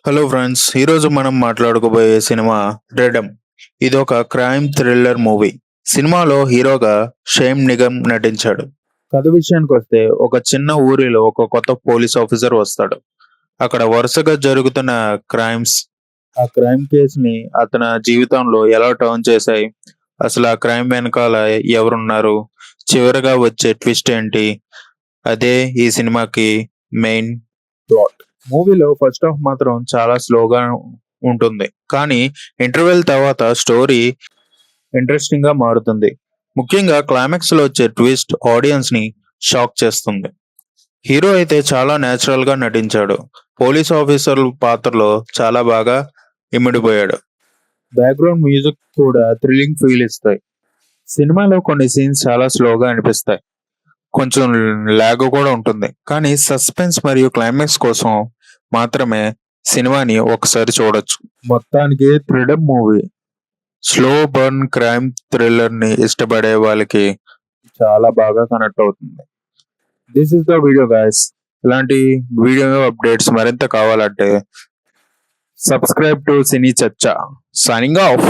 Hello friends, ఈరోజు మనం మాట్లాడుకోబోయే cinema రెడమ్. ఇది ఒక క్రైమ్ థ్రిల్లర్ మూవీ. సినిమాలో హీరోగా షేమ్ నిగమ్ నటించాడు. కథ విషయానికి వస్తే ఒక చిన్న ఊరిలో ఒక కొత్త పోలీస్ ఆఫీసర్ వస్తాడు. అక్కడ వరుసగా జరుగుతున్న క్రైమ్స్, ఆ క్రైమ్ కేసుని అతని జీవితంలో ఎలా టర్న్ చేశాయి, అసలు ఆ క్రైమ్ వెనకాల ఎవరున్నారు, చివరిగా వచ్చే ట్విస్ట్ ఏంటి, అదే ఈ సినిమాకి మెయిన్ ప్లాట్. మూవీలో ఫస్ట్ హాఫ్ మాత్రం చాలా స్లోగా ఉంటుంది, కానీ ఇంటర్వెల్ తర్వాత స్టోరీ ఇంట్రెస్టింగ్ గా మారుతుంది. ముఖ్యంగా క్లైమాక్స్ లో వచ్చే ట్విస్ట్ ఆడియన్స్ ని షాక్ చేస్తుంది. హీరో అయితే చాలా నేచురల్ గా నటించాడు. పోలీస్ ఆఫీసర్ పాత్రలో చాలా బాగా ఇమిడిపోయాడు. బ్యాక్గ్రౌండ్ మ్యూజిక్ కూడా థ్రిల్లింగ్ ఫీల్ ఇస్తాయి. సినిమాలో కొన్ని సీన్స్ చాలా స్లోగా అనిపిస్తాయి, కొంచెం లాగ్ కూడా ఉంటుంది, కానీ సస్పెన్స్ మరియు క్లైమాక్స్ కోసం మాత్రమే సినిమాని ఒకసారి చూడొచ్చు. మొత్తానికి thriller movie, slow burn crime thriller ని ఇష్టపడే వాళ్ళకి చాలా బాగా కనెక్ట్ అవుతుంది. This is the video guys. ఇలాంటి వీడియో అప్డేట్స్ మరింత కావాలంటే సబ్స్క్రైబ్ టు సినీ చర్చ. Signing off.